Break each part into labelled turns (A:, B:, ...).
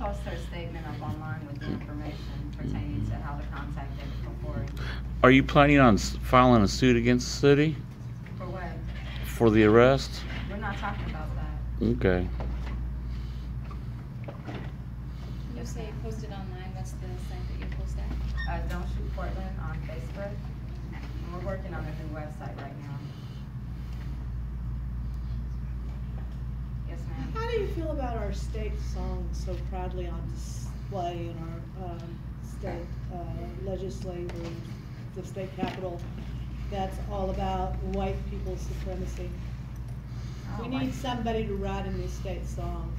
A: post her statement up online with the information pertaining to how to contact David before.
B: Are you planning on filing a suit against the city
A: For what?
B: for the arrest?
A: We're not talking about that.
B: Okay.
C: You say posted online. What's the site that you post at?
A: Don't Shoot Portland on Facebook. And we're working on a new website right now. Yes, ma'am.
D: How do you feel about our state song so proudly on display in our state legislators, the state capitol? That's all about white people's supremacy. We need somebody to write a new state song.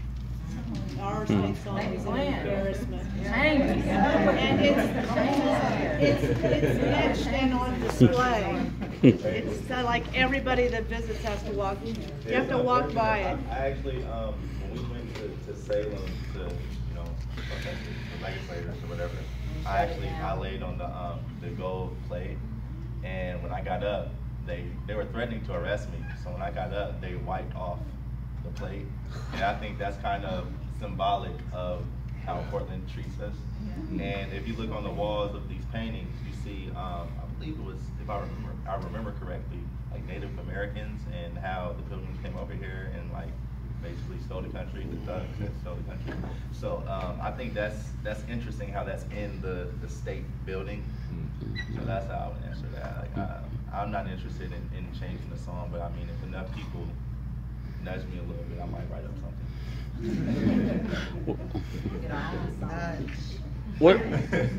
D: Our state song is an embarrassment. And it's etched and on display. It's like everybody that visits has to walk. You have to walk by it.
E: I actually, when we went to Salem to, the legislators or whatever, I laid on the gold plate, and when I got up, they were threatening to arrest me. So when I got up, they wiped off the plate, and I think that's kind of symbolic of how Portland treats us. And if you look on the walls of these paintings, you see, I believe it was, if I remember correctly, like Native Americans and how the Pilgrims came over here and like basically stole the country, the thugs that stole the country. So I think that's interesting how that's in the state building. So that's how I would answer that. Like, I'm not interested in changing the song, but I mean, if enough people nudge me a little bit, I might write up something.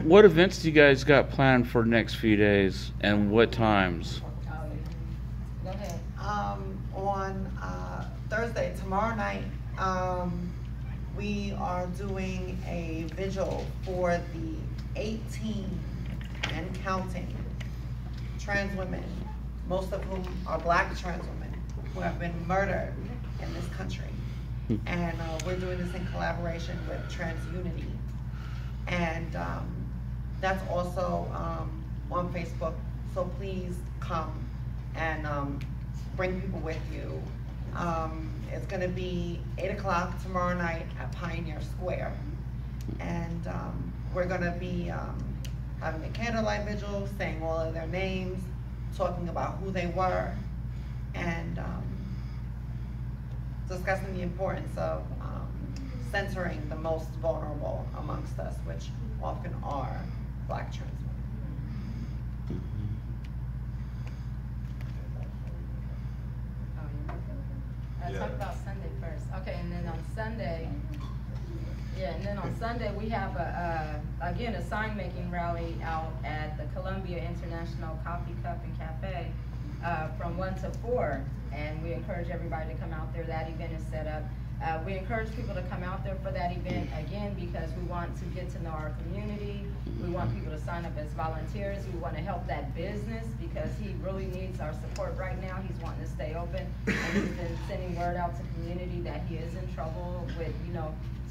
B: What events do you guys got planned for the next few days, and what times?
A: Go ahead.
F: On Thursday, tomorrow night, we are doing a vigil for the 18 and counting trans women, most of whom are black trans women, who have been murdered in this country. And we're doing this in collaboration with Trans Unity. And that's also on Facebook, so please come and bring people with you. It's gonna be 8 o'clock tomorrow night at Pioneer Square. And we're gonna be having a candlelight vigil, saying all of their names, talking about who they were, and discussing the importance of censoring the most vulnerable amongst us, which often are black trans women.
A: Talk about Sunday first. Okay, and then on Sunday, we have again a sign making rally out at the Columbia International Coffee Cup and Cafe from 1 to 4, and we encourage everybody to come out there. That event is set up. We encourage people to come out there for that event again because we want to get to know our community. We want people to sign up as volunteers. We want to help that business because he really needs our support right now. He's wanting to stay open, and he's been sending word out to community that he is in trouble with,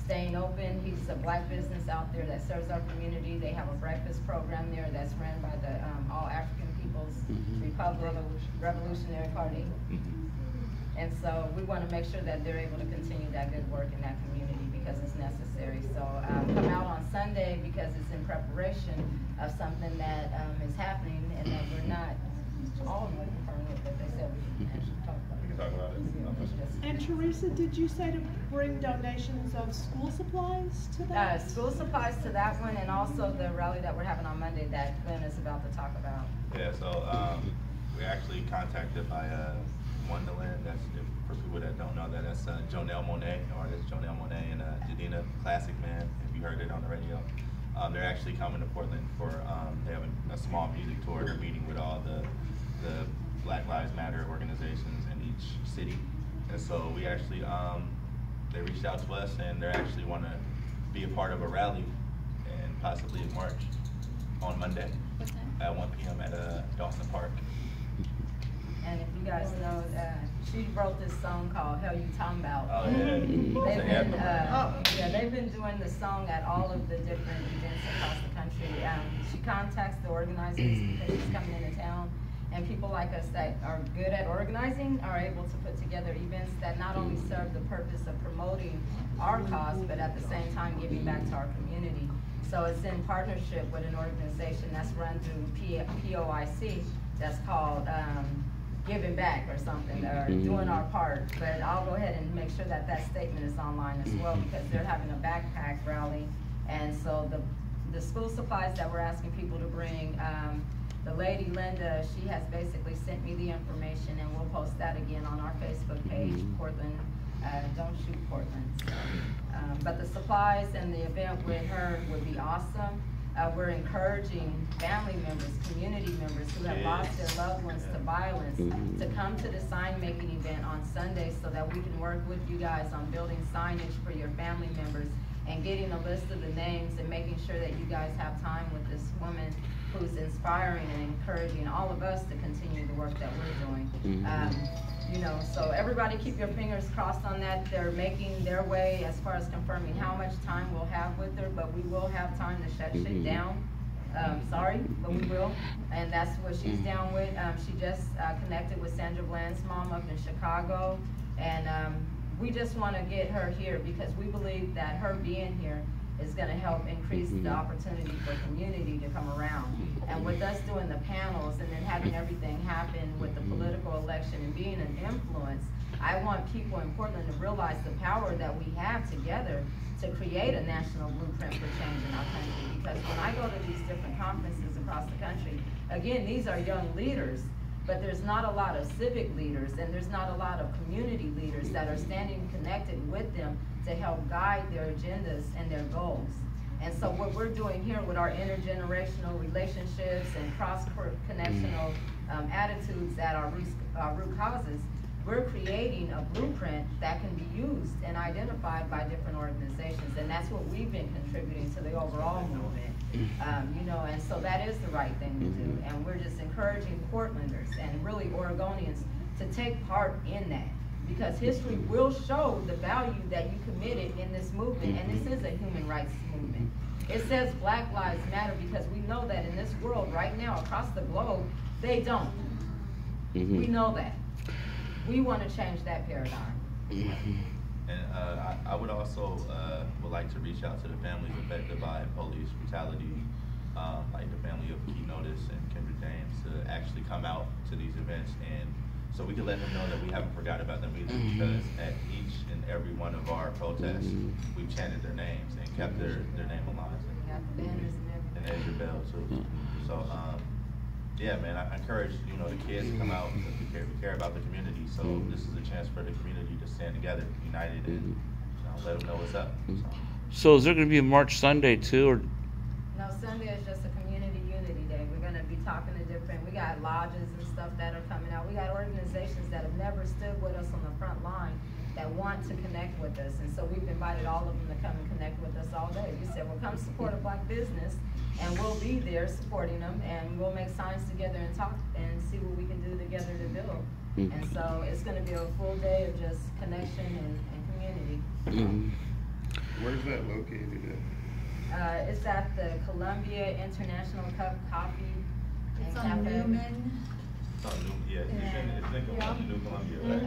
A: staying open. He's a black business out there that serves our community. They have a breakfast program there that's ran by the All African People's Republic Revolutionary Party. And so we want to make sure that they're able to continue that good work in that community because it's necessary. So come out on Sunday because it's in preparation of something that is happening and that we're not all confirming it, but they said we can actually talk about it.
E: We can talk about it.
D: And Teresa, did you say to bring donations of school supplies to that?
A: School supplies to that one, and also the rally that we're having on Monday that Glenn is about to talk about.
E: Yeah, so we're actually contacted by Wonderland. That's, for people that don't know, that's Jonelle Monet, artist Jonelle Monet, and Jadina Classic Man, if you heard it on the radio. They're actually coming to Portland for, they have a small music tour. They're meeting with all the Black Lives Matter organizations in each city. And so we actually, they reached out to us and they actually want to be a part of a rally and possibly a march on Monday at 1 p.m. at Dawson Park.
A: And if you guys know, she wrote this song called "Hell You Talking About."
E: Oh yeah.
A: They've been doing the song at all of the different events across the country. She contacts the organizers because she's coming into town, And people like us that are good at organizing are able to put together events that not only serve the purpose of promoting our cause, but at the same time giving back to our community. So it's in partnership with an organization that's run through POIC that's called Giving Back or something, or doing our part. But I'll go ahead and make sure that that statement is online as well, because they're having a backpack rally. And so the school supplies that we're asking people to bring, the lady Linda, she has basically sent me the information, and we'll post that again on our Facebook page, Portland, Don't Shoot Portland. So, but the supplies and the event with her would be awesome. We're encouraging family members, community members who have lost their loved ones to violence to come to the sign making event on Sunday, so that we can work with you guys on building signage for your family members and getting a list of the names and making sure that you guys have time with this woman who's inspiring and encouraging all of us to continue the work that we're doing. You know, so everybody keep your fingers crossed on that. They're making their way as far as confirming how much time we'll have with her, but we will have time to shut shit down. Sorry, but we will. And that's what she's down with. She just connected with Sandra Bland's mom up in Chicago. And we just want to get her here because we believe that her being here is going to help increase the opportunity for community to come around. And with us doing the panels and then having everything happen with the political election and being an influence, I want people in Portland to realize the power that we have together to create a national blueprint for change in our country. Because when I go to these different conferences across the country, again, these are young leaders, but there's not a lot of civic leaders and there's not a lot of community leaders that are standing connected with them to help guide their agendas and their goals. And so what we're doing here with our intergenerational relationships and cross-connectional attitudes at our root causes, we're creating a blueprint that can be used and identified by different organizations. And that's what we've been contributing to the overall movement. You know, and so that is the right thing to do. And we're just encouraging Portlanders and really Oregonians to take part in that. Because history will show the value that you committed in this movement, and this is a human rights movement. It says Black Lives Matter because we know that in this world right now across the globe, they don't. We know that. We want to change that paradigm.
E: And I would also would like to reach out to the families affected by police brutality, like the family of Key Notice and Kendra James, to actually come out to these events, and so we can let them know that we haven't forgot about them either, because at each and every one of our protests, we've chanted their names and kept their name alive. And there's your bell too. So yeah, man, I encourage the kids to come out because we care about the community. So this is a chance for the community to stand together, united, and let them know what's up.
B: So is there going to be a March Sunday too, or?
A: No, Sunday is just a community unity day. We're going to be talking to we got lodges and stuff that are coming out. We got organizations that have never stood with us on the front line that want to connect with us. And so we've invited all of them to come and connect with us all day. We said, well, come support a Black business, and we'll be there supporting them, and we'll make signs together and talk and see what we can do together to build. And so it's going to be a full day of just connection and community.
G: Where's that located at?
A: It's at the Columbia International Cup Coffee.
C: It's on Newman.
E: It's on New, it's in New Columbia, right?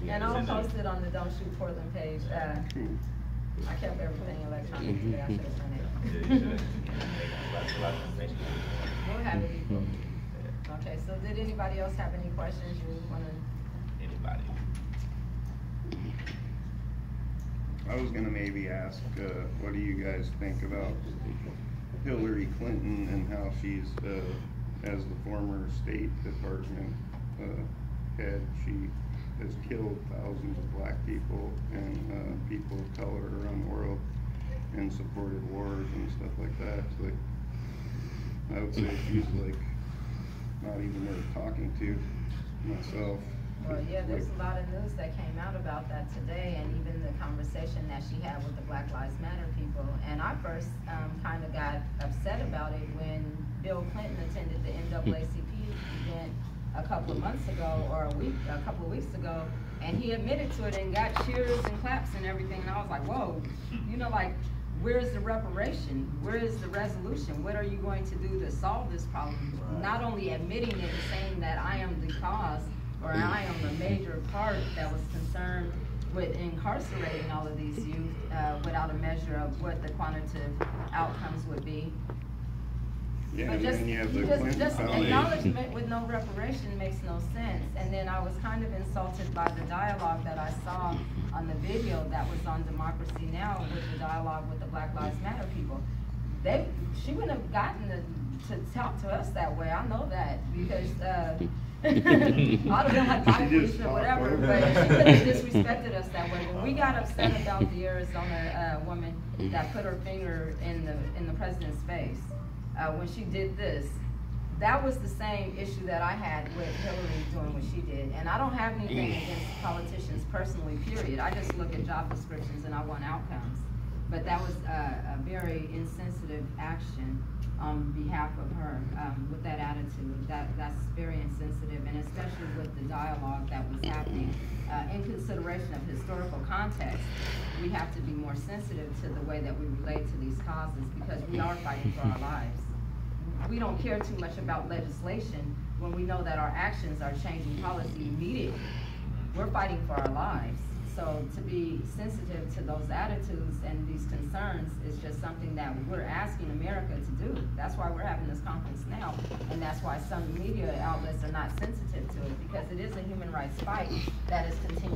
A: And I'll post it on the Don't Shoot Portland page. I kept everything electronic today. I should have done it.
E: Yeah, you should have.
A: We'll have it equal. Okay, so did anybody else have any questions you want to?
E: Anybody?
G: I was gonna maybe ask, what do you guys think about Hillary Clinton and how she's, as the former State Department head, she has killed thousands of Black people and people of color around the world and supported wars and stuff like that. So, like, I would say she's like not even worth talking to myself.
A: Well, yeah, there's a lot of news that came out about that today, and even the conversation that she had with the Black Lives Matter people. And I first kind of got upset about it when Bill Clinton attended the NAACP event a couple of months ago, or a couple of weeks ago, and he admitted to it and got cheers and claps and everything. And I was like, whoa, like, where is the reparation? Where is the resolution? What are you going to do to solve this problem? Not only admitting it and saying that I am the cause, or I am the major part that was concerned with incarcerating all of these youth without a measure of what the quantitative outcomes would be.
G: Yeah,
A: But
G: and
A: just,
G: then you have the
A: just
G: Clinton Foundation.
A: acknowledgement with no reparation makes no sense. And then I was kind of insulted by the dialogue that I saw on the video that was on Democracy Now! With the dialogue with the Black Lives Matter people. She wouldn't have gotten to talk to us that way, I know that, because I'd have been like my police or whatever, but she could have disrespected us that way. When we got upset about the Arizona woman that put her finger in the president's face, when she did this, that was the same issue that I had with Hillary doing what she did. And I don't have anything against politicians personally, period. I just look at job descriptions and I want outcomes. But that was a very insensitive action on behalf of her with that attitude. That's very insensitive, and especially with the dialogue that was happening. In consideration of historical context, we have to be more sensitive to the way that we relate to these causes, because we are fighting for our lives. We don't care too much about legislation when we know that our actions are changing policy immediately. We're fighting for our lives. So to be sensitive to those attitudes and these concerns is just something that we're asking America to do. That's why we're having this conference now, and that's why some media outlets are not sensitive to it, because it is a human rights fight that is continuing.